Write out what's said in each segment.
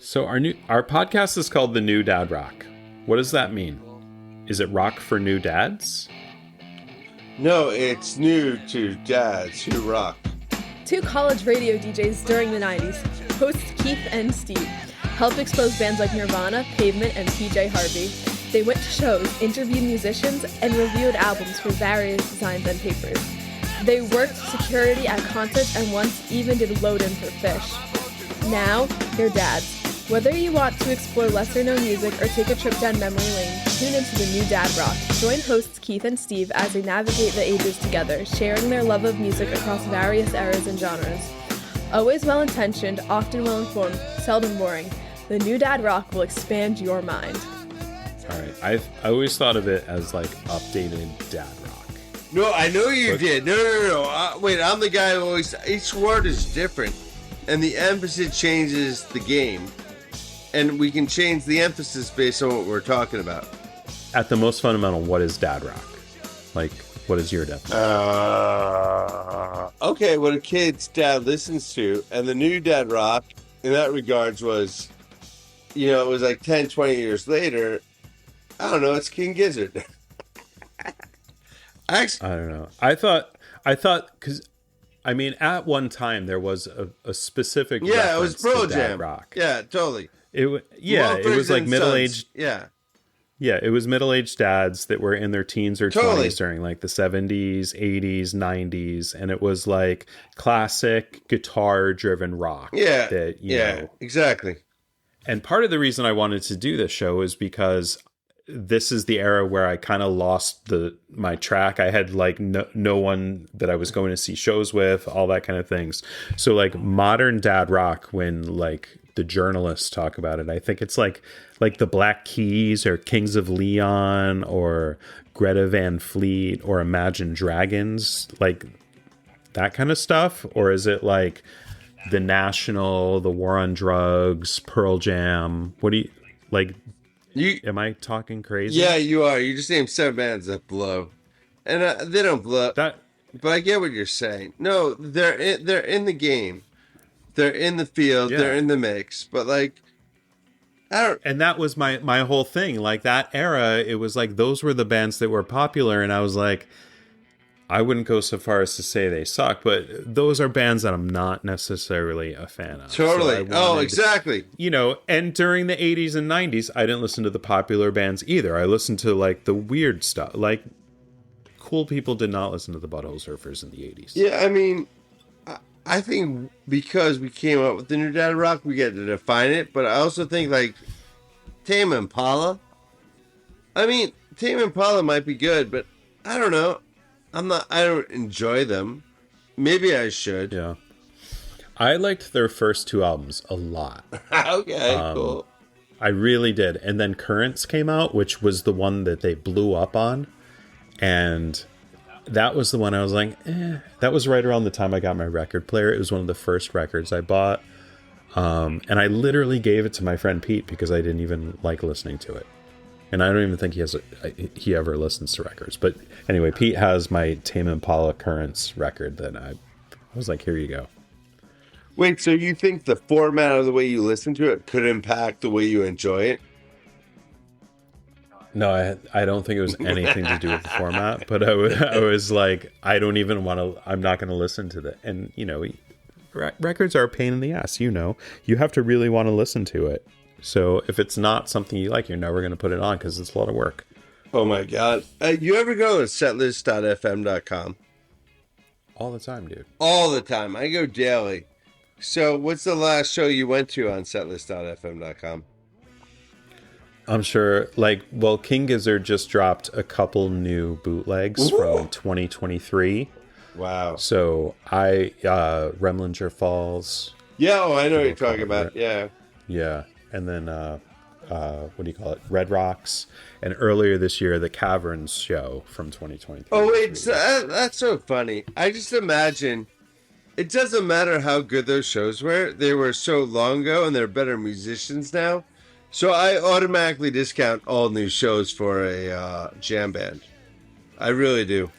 So our podcast is called The New Dad Rock. What does that mean? Is it rock for new dads? No, it's new to dads who rock. Two college radio DJs during the 90s, hosts Keith and Steve, helped expose bands like Nirvana, Pavement, and PJ Harvey. They went to shows, interviewed musicians, and reviewed albums for various designs and papers. They worked security at concerts and once even did load-in for Fish. Now, they're dads. Whether you want to explore lesser-known music or take a trip down memory lane, tune into The New Dad Rock. Join hosts Keith and Steve as they navigate the ages together, sharing their love of music across various eras and genres. Always well-intentioned, often well-informed, seldom boring, The New Dad Rock will expand your mind. All right. I always thought of it as like updated dad rock. No, I know you did. No. Wait, I'm the guy who always... Each word is different, and the emphasis changes the game. And we can change the emphasis based on what we're talking about. At the most fundamental, what is dad rock? Like, what is your definition? Okay, what a kid's dad listens to. And the new dad rock, in that regards, was, it was like 10, 20 years later. I don't know, it's King Gizzard. I don't know. I thought, because, at one time, there was a specific it was Pearl Jam. Dad rock. Yeah, totally. It was like middle-aged. Yeah, it was middle-aged dads that were in their teens or 20s during like the 70s, 80s, 90s, and it was like classic guitar-driven rock. Yeah, that, you know. Exactly. And part of the reason I wanted to do this show is because this is the era where I kind of lost my track. I had like no one that I was going to see shows with, all that kind of things. So like modern dad rock, when like the journalists talk about it, I think it's like the Black Keys or Kings of Leon or Greta Van Fleet or Imagine Dragons, like that kind of stuff? Or is it like The National, The War on Drugs, Pearl Jam? What do you like? Am I talking crazy? Yeah, you are. You just named 7 bands that blow, and they don't blow. But I get what you're saying. No, they're in the game. They're in the field. Yeah. They're in the mix. But like, I don't. And that was my whole thing. Like that era, it was like those were the bands that were popular, and I was like, I wouldn't go so far as to say they suck, but those are bands that I'm not necessarily a fan of. Totally. So exactly. And during the 80s and 90s, I didn't listen to the popular bands either. I listened to like the weird stuff. Like cool people did not listen to the Butthole Surfers in the 80s. Yeah, I think because we came up with the new dad rock, we get to define it. But I also think like Tame Impala. Tame Impala might be good, but I don't know. I don't enjoy them. Maybe I should. Yeah. I liked their first 2 albums a lot. Okay, cool. I really did. And then Currents came out, which was the one that they blew up on. And that was the one I was like, That was right around the time I got my record player. It was one of the first records I bought. And I literally gave it to my friend Pete because I didn't even like listening to it. And I don't even think he ever listens to records. But anyway, Pete has my Tame Impala Currents record that I was like, here you go. Wait, so you think the format of the way you listen to it could impact the way you enjoy it? No, I don't think it was anything to do with the format. But I was like, I don't even want to, I'm not going to listen to that. And, records are a pain in the ass, You have to really want to listen to it. So if it's not something you like, you're never going to put it on because it's a lot of work. Oh, my God. You ever go to setlist.fm.com? All the time, dude. All the time. I go daily. So what's the last show you went to on setlist.fm.com? I'm sure, King Gizzard just dropped a couple new bootlegs from 2023. Wow. So Remlinger Falls. Yeah, I know what you're talking about. Yeah. Yeah. And then, what do you call it? Red Rocks. And earlier this year, the Caverns show from 2023. Oh, wait. That's so funny. I just imagine it doesn't matter how good those shows were. They were so long ago and they're better musicians now. So I automatically discount all new shows for a jam band. I really do.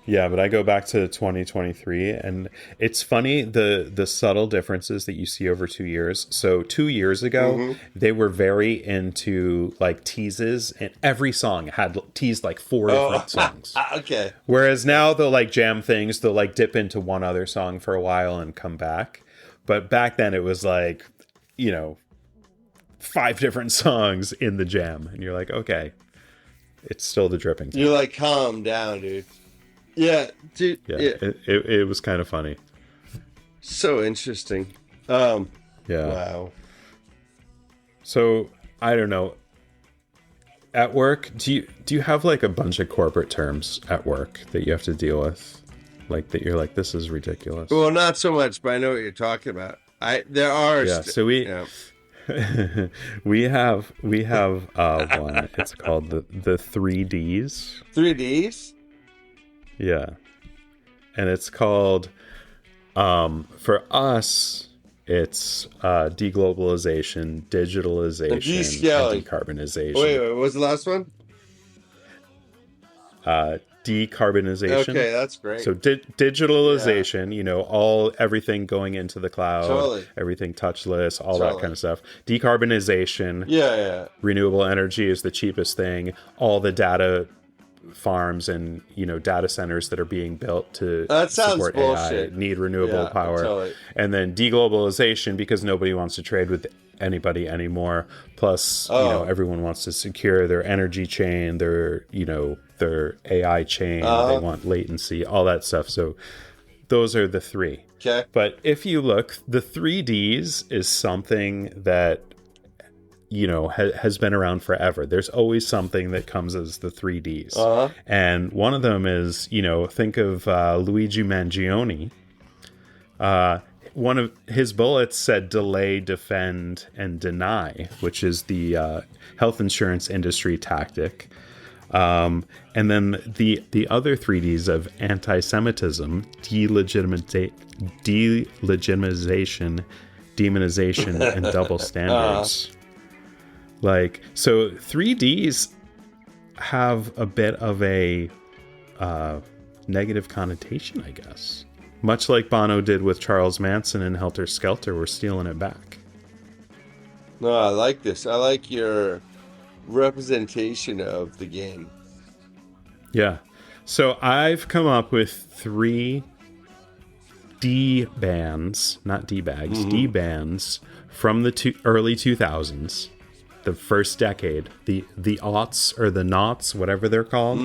Yeah, but I go back to 2023, and it's funny the subtle differences that you see over 2 years. So 2 years ago, they were very into like teases, and every song had teased like four different songs. Okay. Whereas now they'll like jam things, they'll like dip into one other song for a while and come back. But back then it was like, 5 different songs in the jam, and you're like, okay, it's still the dripping. You're like, calm down, dude. Yeah, dude. Yeah. It was kind of funny. So interesting. Yeah. Wow. So I don't know. At work, do you have like a bunch of corporate terms at work that you have to deal with, like that you're like, this is ridiculous? Well, not so much, but I know what you're talking about. There are. Yeah. So we we have one. It's called the 3Ds. 3Ds. Yeah. And it's called, for us, it's deglobalization, digitalization, and decarbonization. Wait, what was the last one? Decarbonization. Okay, that's great. So digitalization, everything going into the cloud, Totally. Everything touchless, all that kind of stuff. Decarbonization. Yeah. Renewable energy is the cheapest thing. All the data farms and data centers that are being built to support bullshit. AI need renewable power. Totally. And then deglobalization, because nobody wants to trade with anybody anymore. Plus, everyone wants to secure their energy chain, their AI chain. They want latency, all that stuff. So those are the 3. Okay. But if you look, the 3Ds is something that has been around forever. There's always something that comes as the 3Ds. And one of them is, think of Luigi Mangione. One of his bullets said delay, defend, and deny, which is the health insurance industry tactic. And then the other 3Ds of anti-Semitism, delegitimization, demonization, and double standards. So 3Ds have a bit of a negative connotation, I guess. Much like Bono did with Charles Manson and Helter Skelter, we're stealing it back. No, I like this. I like your representation of the game. Yeah. So I've come up with 3 D bands, not D bags, D bands from the early 2000s. The first decade, the aughts or the noughts, whatever they're called.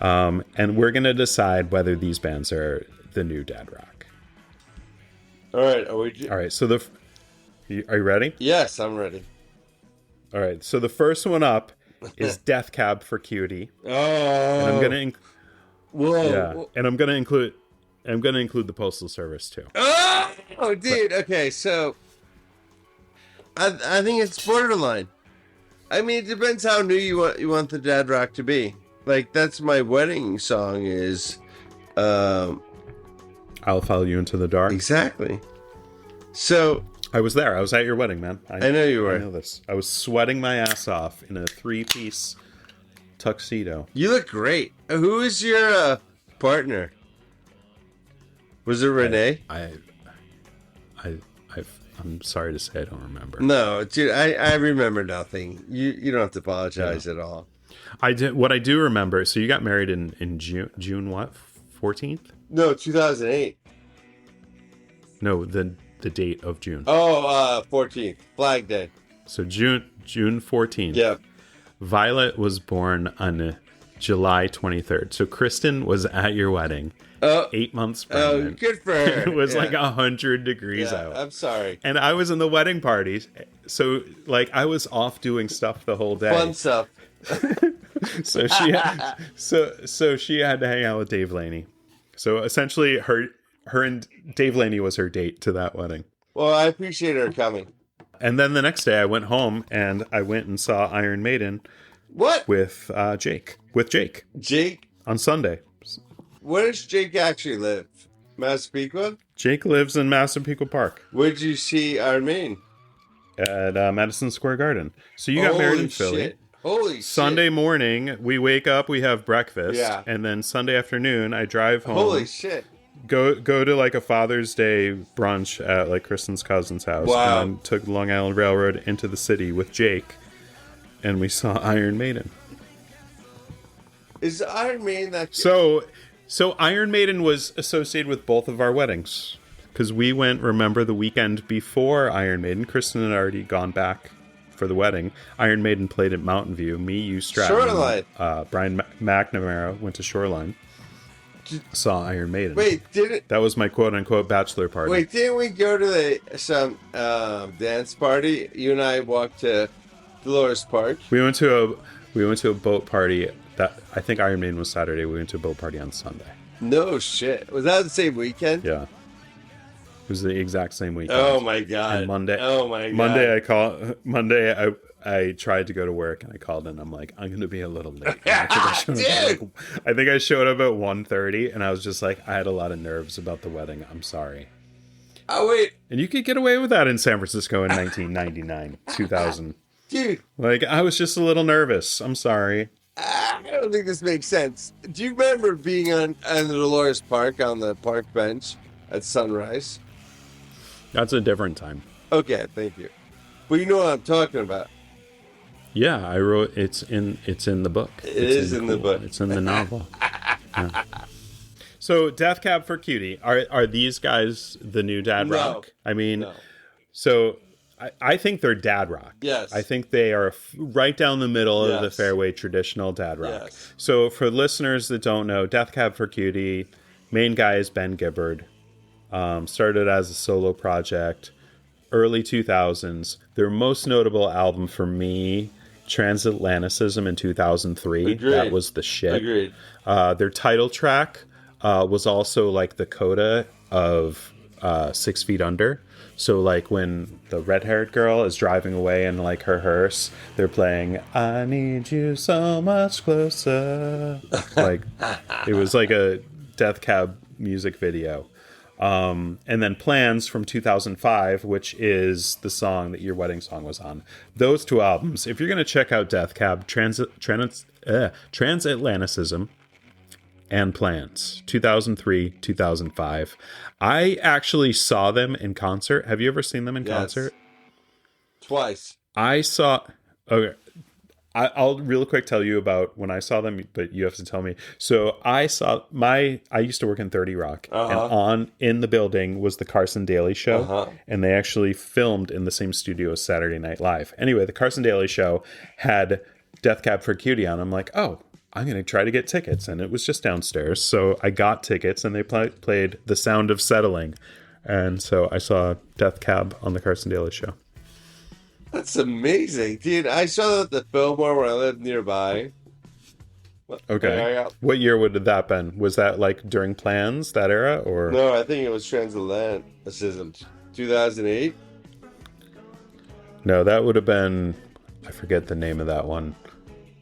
And we're going to decide whether these bands are the new dad rock. All right. All right. So are you ready? Yes, I'm ready. All right. So the first one up is Death Cab for Cutie. Oh. And I'm going to Whoa. Yeah. And I'm going to include the Postal Service too. Oh, dude. Okay. So I think it's borderline. I mean, it depends how new you want the dad rock to be. Like, that's my wedding song is I'll Follow You Into the Dark. Exactly. So I was there. I was at your wedding, man. I know you were. I know this. I was sweating my ass off in a 3-piece tuxedo. You look great. Who is your partner? Was it Renee? I'm sorry to say I don't remember. No, dude, I remember nothing. You don't have to apologize at all. What I do remember, so you got married in June what? 14th? No, 2008. No, the date of June. 14th. Flag Day. So June 14th. Yep. Violet was born on July 23rd. So Kristen was at your wedding. 8 months pregnant. Oh, good for her. It was like 100 degrees out. I'm sorry. And I was in the wedding party. So I was off doing stuff the whole day. Fun stuff. So she had to hang out with Dave Laney. So essentially her and Dave Laney was her date to that wedding. Well, I appreciate her coming. And then the next day I went home and I went and saw Iron Maiden. What? With Jake. With Jake. Jake? On Sunday. Where does Jake actually live? Massapequa? Jake lives in Massapequa Park. Where'd you see Iron Maiden? At Madison Square Garden. So you got married in Philly. Shit. Holy Sunday shit. morning, we wake up, we have breakfast, Yeah. and then Sunday afternoon, I drive home. Holy shit. Go to like a Father's Day brunch at like Kristen's cousin's house, Wow. and then took the Long Island Railroad into the city with Jake, and we saw Iron Maiden. Is Iron Maiden that... So Iron Maiden was associated with both of our weddings because we went. Remember the weekend before Iron Maiden? Kristen had already gone back for the wedding. Iron Maiden played at Mountain View. Me, you, Stratton, Shoreline. Brian McNamara went to Shoreline. Saw Iron Maiden. Wait, That was my quote unquote bachelor party. Wait, didn't we go to some dance party? You and I walked to Dolores Park. We went to a boat party. That I think Iron Maiden was Saturday. We went to a boat party on Sunday. No shit. Was that the same weekend? Yeah. It was the exact same weekend. Oh my god. And Monday. Oh my god. Monday I tried to go to work and I called in. I'm like, I'm gonna be a little late. I think I showed up at 1:30 and I was just like, I had a lot of nerves about the wedding. I'm sorry. Oh wait. And you could get away with that in San Francisco in 1999, 2000. Dude. Like I was just a little nervous. I'm sorry. I don't think this makes sense. Do you remember being on the Dolores Park on the park bench at sunrise? That's a different time. Okay, thank you. But you know what I'm talking about. Yeah, I wrote it's in the book. It is in the book. It's in the novel. Yeah. So Death Cab for Cutie. Are these guys the new dad No. rock? I mean, No. so I think they're dad rock. Yes. I think they are right down the middle of the Yes. fairway traditional dad rock. Yes. So for listeners that don't know, Death Cab for Cutie, main guy is Ben Gibbard. Started as a solo project, early 2000s. Their most notable album for me, Transatlanticism in 2003. Agreed. That was the shit. Agreed. Their title track was also like the coda of 6 Feet Under. So like when the red-haired girl is driving away in like her hearse, they're playing "I Need You So Much Closer." Like it was like a Death Cab music video. And then Plans from 2005, which is the song that your wedding song was on. Those two albums, if you're going to check out Death Cab, Transatlanticism and Plans, 2003, 2005. I actually saw them in concert. Have you ever seen them in concert? Twice. I saw... Okay. I'll real quick tell you about when I saw them, but you have to tell me. So I used to work in 30 Rock, and in the building was the Carson Daly Show, and they actually filmed in the same studio as Saturday Night Live. Anyway, the Carson Daly Show had Death Cab for Cutie on. I'm like, oh, I'm going to try to get tickets, and it was just downstairs. So I got tickets, and they played The Sound of Settling, and so I saw Death Cab on the Carson Daly Show. That's amazing, dude. I saw that at the Fillmore when I lived nearby. Okay. What year would that been? Was that like during Plans, that era, or No, I think it was Transatlanticism, 2008. no? That would have been, I forget the name of that one.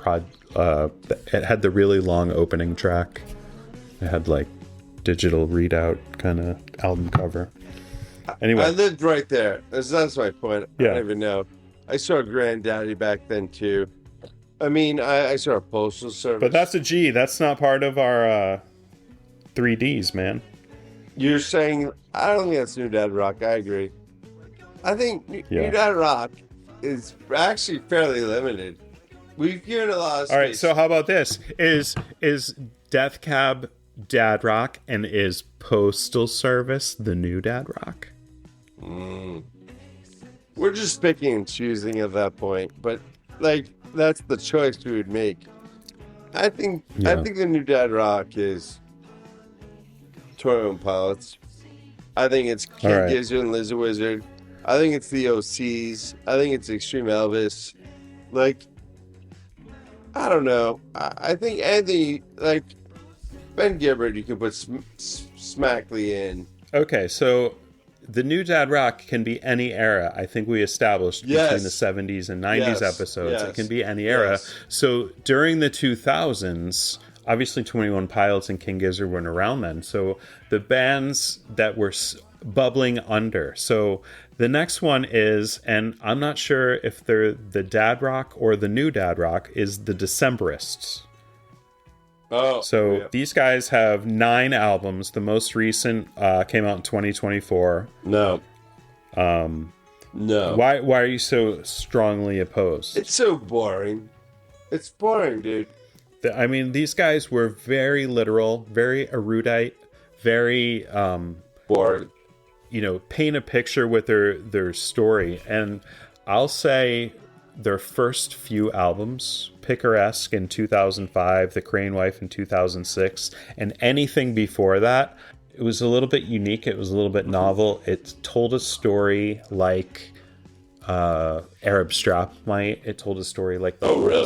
It had the really long opening track. It had like digital readout kind of album cover. Anyway, I lived right there. That's my point. Yeah. I don't even know. I saw Granddaddy back then too. I mean, I saw a postal service. but that's a G. That's not part of our 3Ds, man. You're saying I don't think that's New Dad Rock. I agree. I think New Yeah. Dad Rock is actually fairly limited. We've given a lot of space. All right, so how about this? Is Death Cab dad rock, and is Postal Service the new dad rock? We're just picking and choosing at that point, but like that's the choice we would make. I think the new Dad Rock is Toro and Pilots. I think it's King All right. Gizzard and Lizard Wizard. I think it's the OCs. I think it's Extreme Elvis. Like, I don't know. I think Anthony, like Ben Gibbard, you can put smackly in. Okay, so the new dad rock can be any era. I think we established between the 70s and 90s episodes. It can be any era. So during the 2000s, obviously 21 Pilots and King Gizzard weren't around then. So the bands that were bubbling under. So The next one is, and I'm not sure if they're the dad rock or the new dad rock, is the Decemberists. Oh, So yeah. these guys have 9 albums. The most recent came out in 2024. No. No. Why are you so strongly opposed? It's so boring. It's boring, dude. I mean, these guys were very literal, very erudite, very Boring. Paint a picture with their story. And I'll say their first few albums, Picaresque in 2005, The Crane Wife in 2006, and anything before that, it was a little bit unique. It was a little bit novel. It told a story like Arab Strap might. It told a story like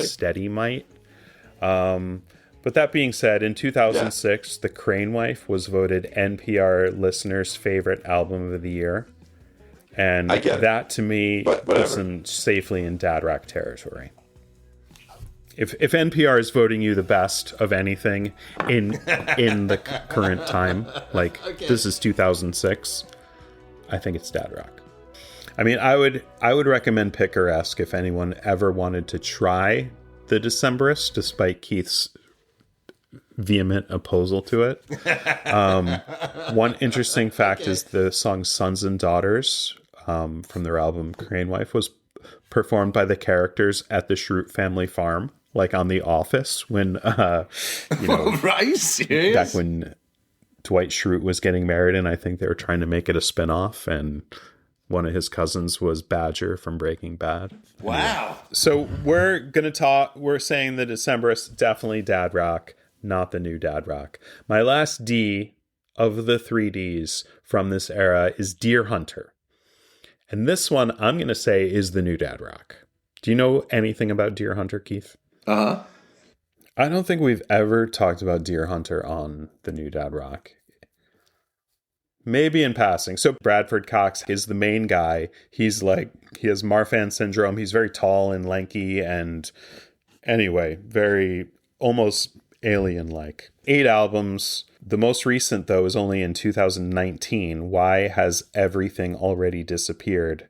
Steady might. But that being said, in 2006, The Crane Wife was voted NPR listeners' favorite album of the year. And that, to me, puts them safely in dad rock territory. If NPR is voting you the best of anything in the current time, this is 2006, I think it's dad rock. I mean, I would recommend Picaresque if anyone ever wanted to try the Decemberists, despite Keith's vehement opposal to it. One interesting fact is the song Sons and Daughters from their album Crane Wife was performed by the characters at the Schrute family farm, like on The Office, when, Right? Serious? back when Dwight Schrute was getting married, and I think they were trying to make it a spinoff, and one of his cousins was Badger from Breaking Bad. Wow. So we're saying the Decemberists, definitely dad rock, not the new dad rock. My last D of the 3 Ds from this era is Deerhunter. And this one, I'm going to say, is the new dad rock. Do you know anything about Deerhunter, Keith? Uh-huh. I don't think we've ever talked about Deerhunter on the new dad rock. Maybe in passing. So Bradford Cox is the main guy. He has Marfan syndrome. He's very tall and lanky and anyway, very almost alien-like. 8 albums. The most recent, though, is only in 2019. Why has everything already disappeared?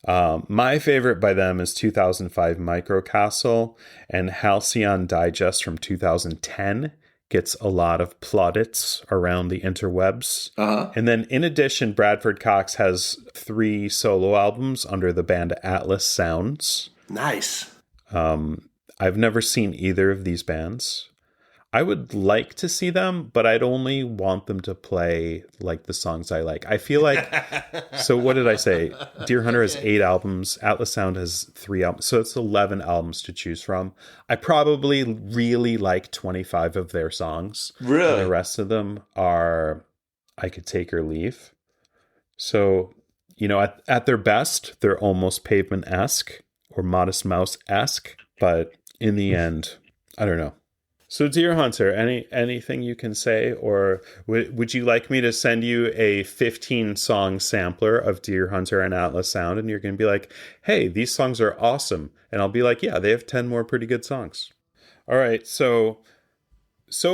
My favorite by them is 2005 Microcastle, and Halcyon Digest from 2010 gets a lot of plaudits around the interwebs. Uh-huh. And then in addition, Bradford Cox has 3 solo albums under the band Atlas Sounds. Nice. I've never seen either of these bands. I would like to see them, but I'd only want them to play like the songs I like. I feel like, so what did I say? Deerhunter has 8 albums. Atlas Sound has 3 albums. So it's 11 albums to choose from. I probably really like 25 of their songs. Really? And the rest of them are I could take or leave. So, at their best, they're almost Pavement-esque or Modest Mouse-esque. But in the end, I don't know. So Deerhunter, anything you can say, or would you like me to send you a 15-song sampler of Deerhunter and Atlas Sound, and you're going to be like, hey, these songs are awesome. And I'll be like, yeah, they have 10 more pretty good songs. All right, so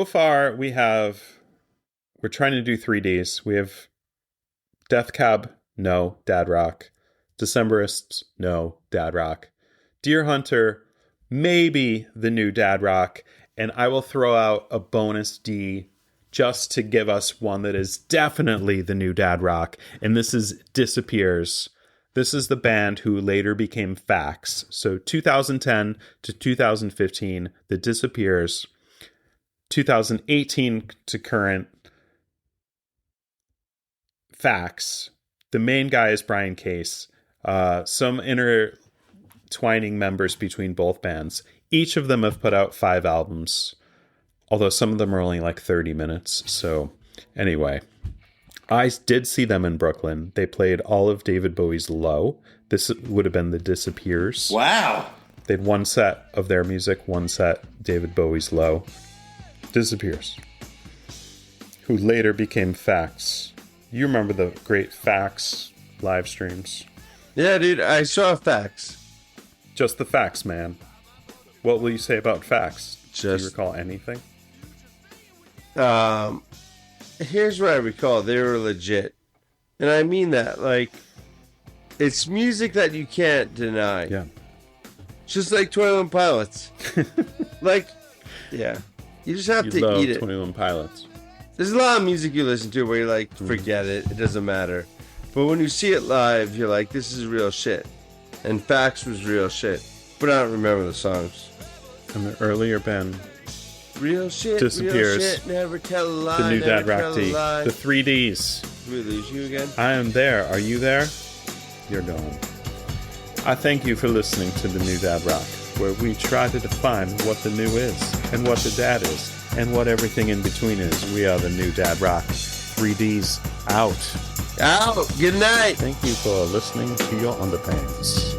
far we're trying to do 3Ds. We have Death Cab, no, dad rock. Decemberists, no, dad rock. Deerhunter, maybe the new dad rock. And I will throw out a bonus D just to give us one that is definitely the new dad rock. And this is Disappears. This is the band who later became Facts. So 2010 to 2015, The Disappears. 2018 to current, Facts. The main guy is Brian Case. Some intertwining members between both bands. Each of them have put out 5 albums, although some of them are only like 30 minutes. So anyway, I did see them in Brooklyn. They played all of David Bowie's Low. This would have been The Disappears. Wow. They had 1 set of their music, 1 set David Bowie's Low. Disappears. Who later became Facts. You remember the great Facts live streams. Yeah, dude, I saw Facts. Just the Facts, man. What will you say about Facts? Do you Just- recall anything? Here's what I recall. They were legit. And I mean that. Like, It's music that you can't deny. Yeah. Just like 21 Pilots. Like, yeah. You just have to love eat it. 21 Pilots. There's a lot of music you listen to where you're like, forget it. It doesn't matter. But when you see it live, you're like, this is real shit. And Fax was real shit. But I don't remember the songs. And the earlier Ben Real shit, disappears. real shit, never tell a lie, The new never Dad Rock tell a Tea. lie. The 3Ds. Did we lose you again? I am there. Are you there? You're gone. I thank you for listening to the New Dad Rock, where we try to define what the new is, and what the dad is, and what everything in between is. We are the New Dad Rock. 3Ds out. Out. Good night. Thank you for listening to your underpants.